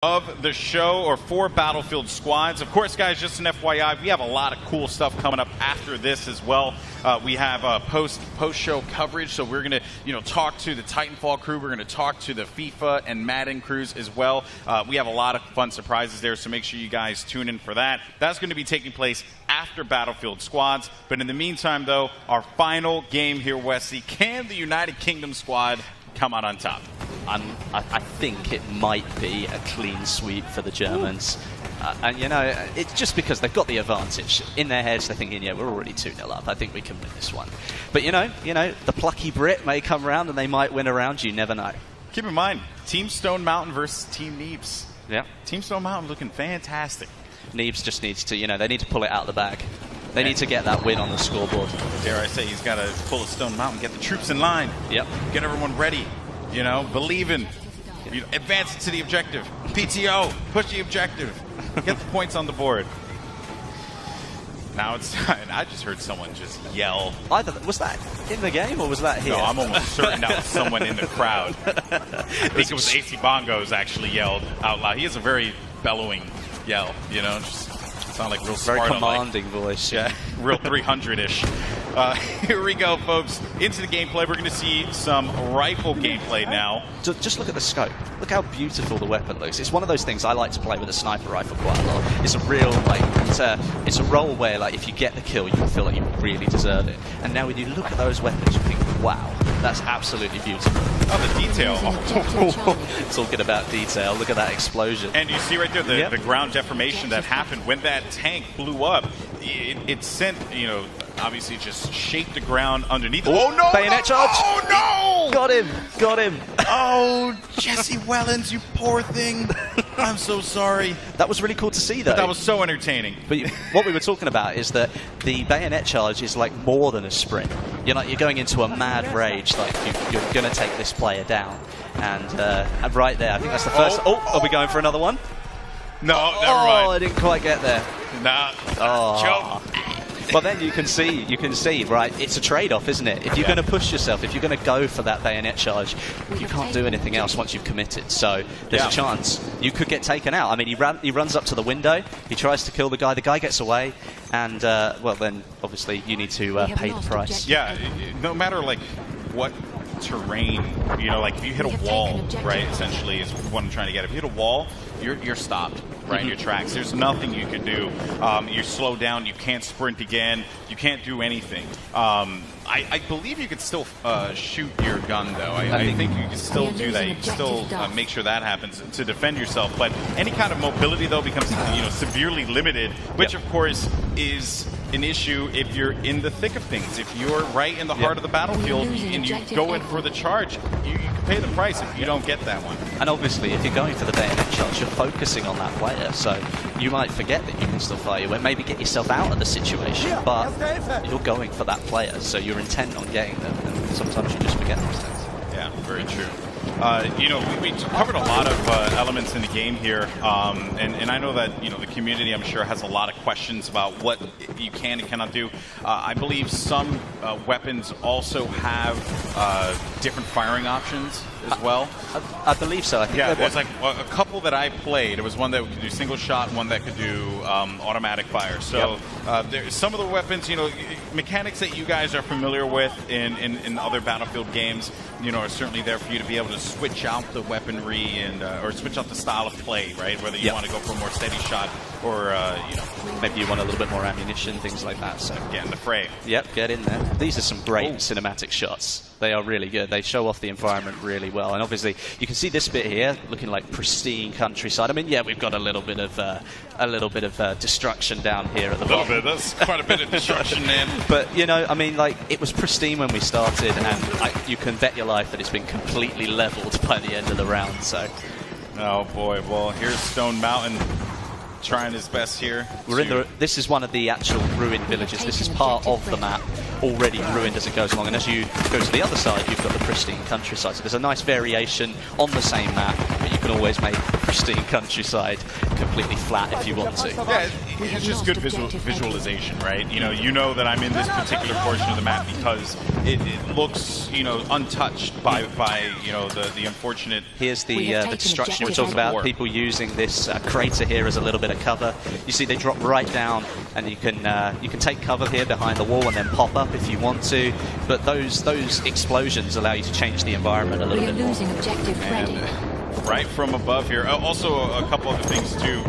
of the show, or 4 Battlefield squads. Of course, guys, just an FYI, we have a lot of cool stuff coming up after this as well. We have post-show coverage, so we're going to talk to the Titanfall crew. We're going to talk to the FIFA and Madden crews as well. We have a lot of fun surprises there, so make sure you guys tune in for that. That's going to be taking place after Battlefield squads. But in the meantime, though, our final game here, Wesley, can the United Kingdom squad come out on top? I think it might be a clean sweep for the Germans. And, it's just because they've got the advantage. In their heads, they're thinking, yeah, we're already 2-0 up. I think we can win this one. But, the plucky Brit may come around and they might win a round. You never know. Keep in mind, Team Stone Mountain versus Team Neebs. Yeah. Team Stone Mountain looking fantastic. Neebs just needs to, they need to pull it out of the bag. They need to get that win on the scoreboard. Dare I say, he's got to pull a Stone Mountain, get the troops in line. Yep. Get everyone ready. Believe in. Advance it to the objective. PTO, push the objective. Get the points on the board. Now it's time. I just heard someone just yell. Was that in the game or was that here? No, I'm almost certain that was someone in the crowd. I think it was AC Bongos actually yelled out loud. He has a very bellowing yell, just sound like real very Spartan, commanding voice. Yeah, real 300-ish. Here we go, folks. Into the gameplay. We're going to see some rifle gameplay now. Just look at the scope. Look how beautiful the weapon looks. It's one of those things I like to play with a sniper rifle quite a lot. It's a real, it's a role where, if you get the kill, you feel like you really deserve it. And now when you look at those weapons, you think, wow, that's absolutely beautiful. Oh, the detail. Talking about detail. Look at that explosion. And you see right there the ground deformation that happened when that tank blew up. It sent, obviously just shaped the ground underneath. Oh, no! Bayonet charge! Oh, no! Got him! Oh, Jesse Wellens, you poor thing. I'm so sorry. That was really cool to see, though. But that was so entertaining. But what we were talking about is that the bayonet charge is more than a sprint. You're going into a mad rage, you're going to take this player down. And right there, I think that's the first. Are we going for another one? No, never mind. Oh, I didn't quite get there. Nah. Oh. Well, then you can see, right, it's a trade-off, isn't it? If you're going to push yourself, if you're going to go for that bayonet charge, you can't do anything else once you've committed. So there's a chance you could get taken out. I mean, he runs up to the window, he tries to kill the guy gets away, and, well, then, obviously, you need to pay the price. Yeah, no matter, what terrain, if you hit a wall, right, essentially is what I'm trying to get. If you hit a wall, you're stopped, right, in your tracks. There's nothing you can do. You're slowed down. You can't sprint again. You can't do anything. I believe you could still shoot your gun, though. I think you can still do that. You can still make sure that happens to defend yourself. But any kind of mobility, though, becomes severely limited, which, of course, is an issue if you're in the thick of things. If you're right in the heart of the battlefield and you go in for the charge, you can pay the price if you don't get that one. And obviously, if you're going for the bayonet charge, you're focusing on that player, so you might forget that you can still fire your way, maybe get yourself out of the situation, but you're going for that player, so you're intent on getting them, and sometimes you just forget those things. Yeah, very true. We covered a lot of elements in the game here, and I know that the community, I'm sure, has a lot of questions about what you can and cannot do. I believe some weapons also have different firing options as well. I believe so. I think there's a couple that I played. It was one that could do single shot, one that could do automatic fire. So there's some of the weapons, mechanics that you guys are familiar with in other Battlefield games, are certainly there for you to be able to switch out the weaponry and or switch out the style of play, right? Whether you want to go for a more steady shot or maybe you want a little bit more ammunition, things like that. So get in the fray. Yep, get in there. These are some great cinematic shots. They are really good. They show off the environment really well. And obviously, you can see this bit here looking like pristine countryside. I mean, yeah, we've got a little bit of destruction down here at the bottom. A little bit. That's quite a bit of destruction, man. But I mean, it was pristine when we started, and you can bet your life that it's been completely leveled by the end of the round. So, oh boy. Well, here's Stone Mountain trying his best here. This is one of the actual ruined villages. This is part of the map, already ruined as it goes along. And as you go to the other side, you've got the pristine countryside. So there's a nice variation on the same map, but you can always make pristine countryside completely flat if you want to. Yeah, it's just good visualization, right? You know that I'm in this particular portion of the map because it looks, untouched by the unfortunate. Here's the destruction we talked about. People using this crater here as a little bit of cover. You see, they drop right down, and you can take cover here behind the wall and then pop up if you want to. But those explosions allow you to change the environment a little bit more. Losing objective ready. Right from above here. Also, a couple other things too.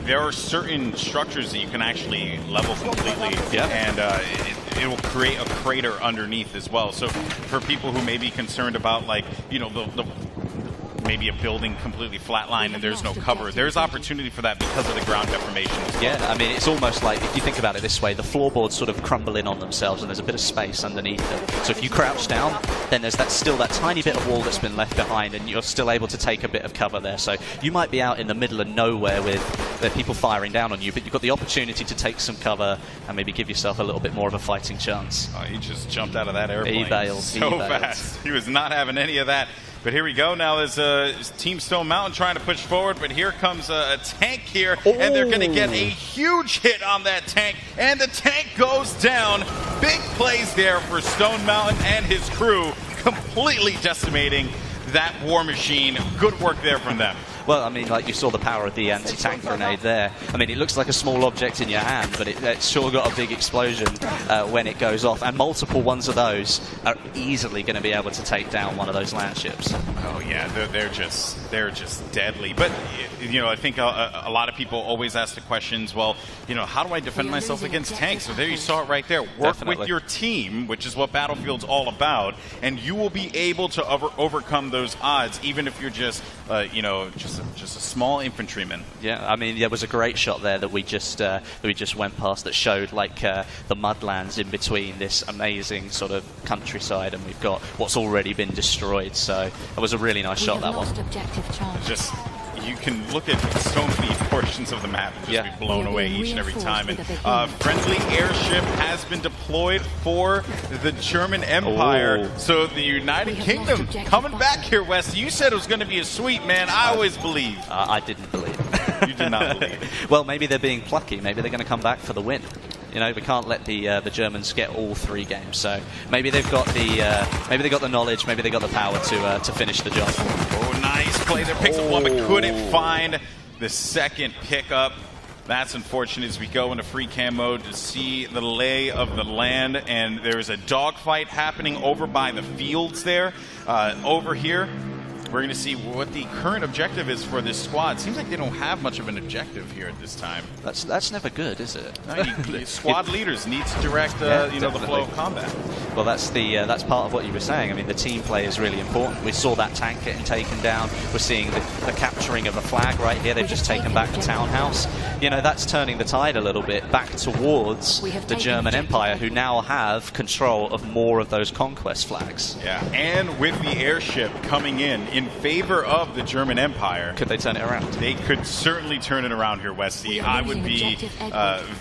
There are certain structures that you can actually level completely, and it will create a crater underneath as well. So for people who may be concerned about, like, maybe a building completely flatlined and there's no cover, there's opportunity for that because of the ground deformation as well. Yeah, I mean, it's almost like, if you think about it this way, the floorboards sort of crumble in on themselves and there's a bit of space underneath them. So if you crouch down, then there's still that tiny bit of wall that's been left behind, and you're still able to take a bit of cover there. So you might be out in the middle of nowhere with people firing down on you, but you've got the opportunity to take some cover and maybe give yourself a little bit more of a fighting chance. Oh, he just jumped out of that airplane. He bailed. So fast. He was not having any of that. But here we go. Now there's Team Stone Mountain trying to push forward, but here comes a tank here, and they're going to get a huge hit on that tank, and the tank goes down. Big plays there for Stone Mountain and his crew, completely decimating that war machine. Good work there from them. Well, I mean, like, you saw the power of the anti-tank grenade there. I mean, it looks like a small object in your hand, but it's sure got a big explosion when it goes off. And multiple ones of those are easily going to be able to take down one of those land ships. Oh yeah, they're just deadly. But I think a lot of people always ask the questions. Well, how do I defend myself against tanks? So there you saw it right there. Work with your team, which is what Battlefield's all about, and you will be able to overcome those odds, even if you're just a small infantryman. Yeah, I mean, there was a great shot there that we just went past that showed, like, the mudlands in between this amazing sort of countryside, and we've got what's already been destroyed. So it was a really nice shot, that one. Just, you can look at so many portions of the map and just be blown away each and every time. And friendly airship has been deployed for the German Empire. So the United Kingdom coming back here, Wes. You said it was going to be a sweep, man. I always believe. I didn't believe. You did not believe. Well, maybe they're being plucky. Maybe they're going to come back for the win. We can't let the Germans get all 3 games. So maybe they've got the knowledge, maybe they got the power to finish the job. Oh, nice play there. Picks up one, but couldn't find the second pickup. That's unfortunate as we go into free cam mode to see the lay of the land, and there's a dogfight happening over by the fields there. Over here, we're going to see what the current objective is for this squad. Seems like they don't have much of an objective here at this time. That's never good, is it? No, squad leaders need to direct the flow of combat. Well, that's part of what you were saying. I mean, the team play is really important. We saw that tank getting taken down. We're seeing the capturing of a flag right here. They've just taken back the townhouse. That's turning the tide a little bit back towards the German Empire, who now have control of more of those conquest flags. Yeah, and with the airship coming in favor of the German Empire. Could they turn it around? They could certainly turn it around here, Westy. I would be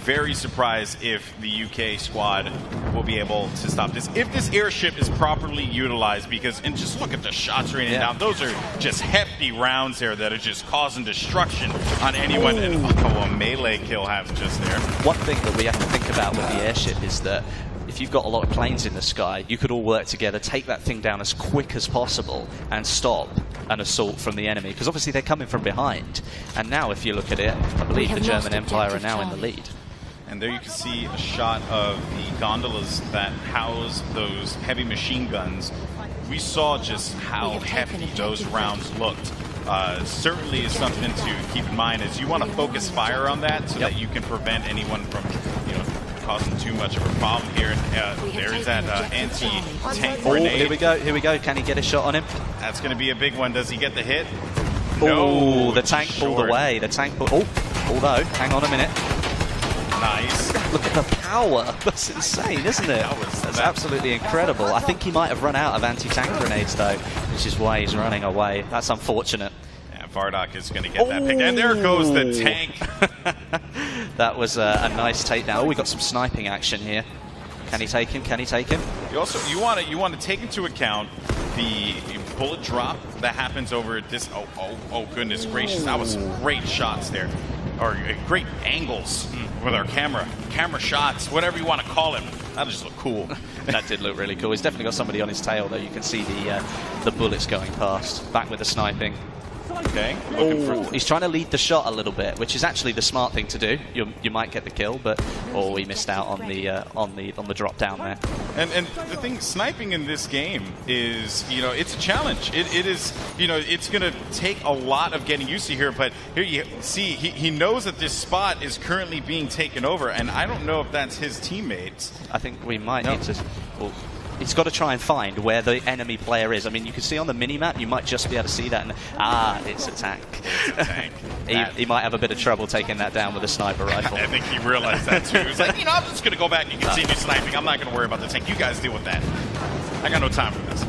very surprised if the UK squad will be able to stop this. If this airship is properly utilized, and just look at the shots raining down. Those are just hefty rounds there that are just causing destruction on anyone. And a melee kill happens just there. One thing that we have to think about with the airship is that if you've got a lot of planes in the sky, you could all work together, take that thing down as quick as possible and stop an assault from the enemy, because obviously they're coming from behind. And now, if you look at it, I believe the German Empire are now in the lead. And there you can see a shot of the gondolas that house those heavy machine guns. We saw just how heavy those rounds looked. Certainly is something to keep in mind, as you want to focus fire on that so that you can prevent anyone from causing too much of a problem here. There's that anti-tank grenade. Here we go. Can he get a shot on him? That's going to be a big one. Does he get the hit? No. The tank pulled away. Although, hang on a minute. Nice. Look at the power. That's insane, isn't it? That's absolutely incredible. I think he might have run out of anti-tank grenades, though, which is why he's running away. That's unfortunate. Yeah, Vardock is going to get that pick. And there goes the tank. That was a nice takedown. Oh, we got some sniping action here. Can he take him? You want to take into account the bullet drop that happens over this. Oh, goodness gracious. That was some great shots there. Or great angles with our camera shots, whatever you want to call it. That just looked cool. That did look really cool. He's definitely got somebody on his tail, though. You can see the bullets going past. Back with the sniping. Okay. He's trying to lead the shot a little bit, which is actually the smart thing to do. You might get the kill, but he missed out on the drop down there. And the thing, sniping in this game is, it's a challenge. It is, it's going to take a lot of getting used to here. But here you see, he knows that this spot is currently being taken over, and I don't know if that's his teammates. I think we might need to. Well, he's got to try and find where the enemy player is. I mean, you can see on the mini-map, you might just be able to see that. And, it's a tank. It's a tank. he might have a bit of trouble taking that down with a sniper rifle. I think he realized that too. He was like, I'm just going to go back and continue sniping. I'm not going to worry about the tank. You guys deal with that. I got no time for this.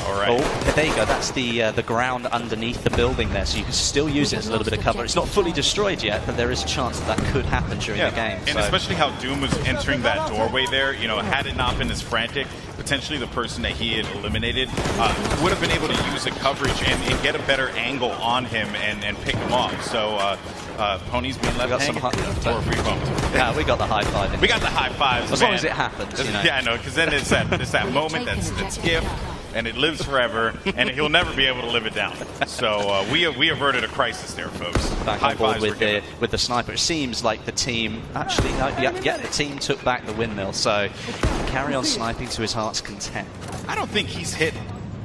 All right. Oh, there you go. That's the ground underneath the building there, so you can still use it as a little bit of cover. It's not fully destroyed yet, but there is a chance that could happen during the game. And especially how Doom was entering that doorway there, had it not been as frantic, potentially the person that he had eliminated would have been able to use the coverage and get a better angle on him and pick him off. So Pony's being left hanging. Or free phone. Yeah, we got the high five. We got the high fives, as long as it happens. Yeah, I know, because then it's that moment that's gift. And it lives forever, and he'll never be able to live it down. So we averted a crisis there, folks. Back on board with the sniper. It seems like the team actually, the team took back the windmill. So carry on sniping to his heart's content. I don't think he's hit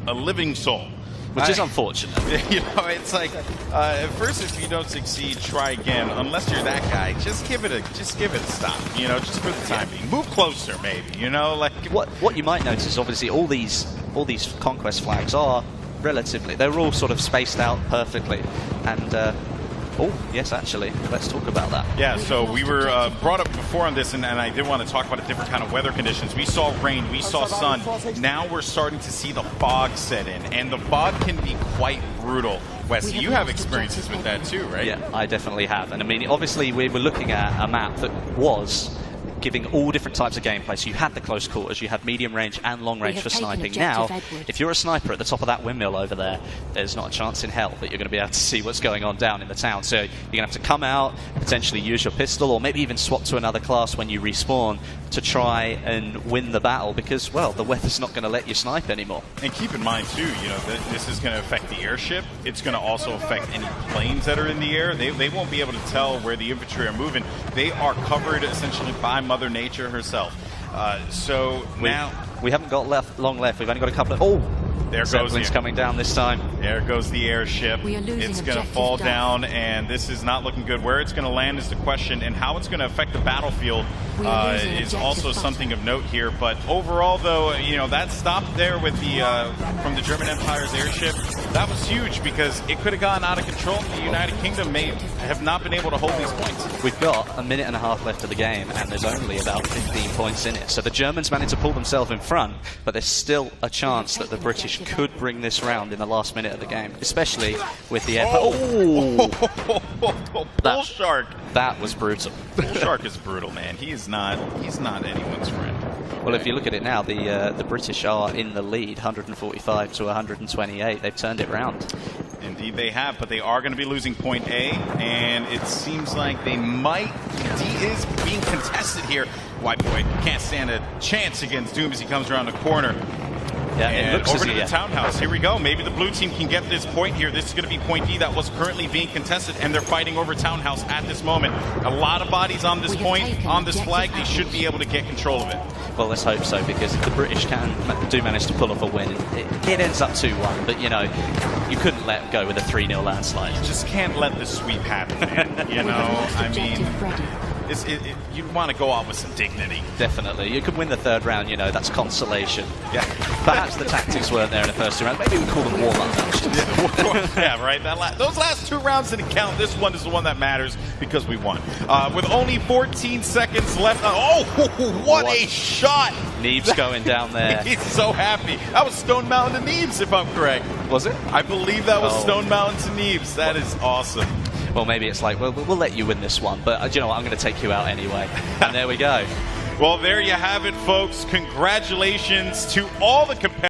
a living soul, which is unfortunate. It's like first, if you don't succeed, try again. Unless you're that guy, just give it a stop. Just for the time being. Move closer, maybe. Like what you might notice, obviously, all these Conquest flags are they're all sort of spaced out perfectly. And yes, actually, let's talk about that. Yeah, so we were brought up before on this, and I did want to talk about a different kind of weather conditions. We saw rain, we saw sun. Now we're starting to see the fog set in, and the fog can be quite brutal. Wes, you have experiences with that too, right? Yeah, I definitely have. And I mean, obviously, we were looking at a map that was giving all different types of gameplay. So you had the close quarters, you had medium range and long range for sniping. Now, if you're a sniper at the top of that windmill over there, there's not a chance in hell that you're going to be able to see what's going on down in the town. So you're going to have to come out, potentially use your pistol, or maybe even swap to another class when you respawn to try and win the battle, because, well, the weather's not going to let you snipe anymore. And keep in mind, too, that this is going to affect the airship. It's going to also affect any planes that are in the air. They won't be able to tell where the infantry are moving. They are covered, essentially, by Mother Nature herself. We haven't got long left. We've only got a couple of... there goes the coming down this time. There goes the airship. It's going to fall down, and this is not looking good. Where it's going to land is the question, and how it's going to affect the battlefield is also something of note here. But overall, though, that stop there with from the German Empire's airship, that was huge, because it could have gone out of control. The United Kingdom may have not been able to hold these points. We've got a minute and a half left of the game, and there's only about 15 points in it. So the Germans managed to pull themselves in front, but there's still a chance that the British could bring this round in the last minute of the game, especially with the air. Bull Shark. That was brutal. Bull Shark is brutal, man. He's not anyone's friend. Well, if you look at it now, the British are in the lead, 145 to 128. They've turned it round. Indeed they have, but they are going to be losing point A, and it seems like they might. D is being contested here. White Boy can't stand a chance against Doom as he comes around the corner. Yeah, and it looks over to the townhouse. Here we go. Maybe the blue team can get this point here. This is going to be point D that was currently being contested, and they're fighting over townhouse at this moment. A lot of bodies on this point, on this flag. They should be able to get control of it. Well, let's hope so, because if the British do manage to pull off a win, it ends up 2-1. But, you couldn't let go with a 3-0 landslide. You just can't let the sweep happen, man. I mean... you'd want to go out with some dignity. Definitely. You could win the third round, that's consolation. Yeah. Perhaps the tactics weren't there in the first 2 rounds. Maybe we call them warm-up matches. Yeah, right. Those last 2 rounds didn't count. This one is the one that matters because we won. With only 14 seconds left. What a shot! Neebs going down there. He's so happy. That was Stone Mountain to Neebs, if I'm correct. Was it? I believe that was Stone Mountain to Neebs. That is awesome. Well, maybe it's like, well, we'll let you win this one, but do you know what? I'm going to take you out anyway. And there we go. Well, there you have it, folks. Congratulations to all the competitors.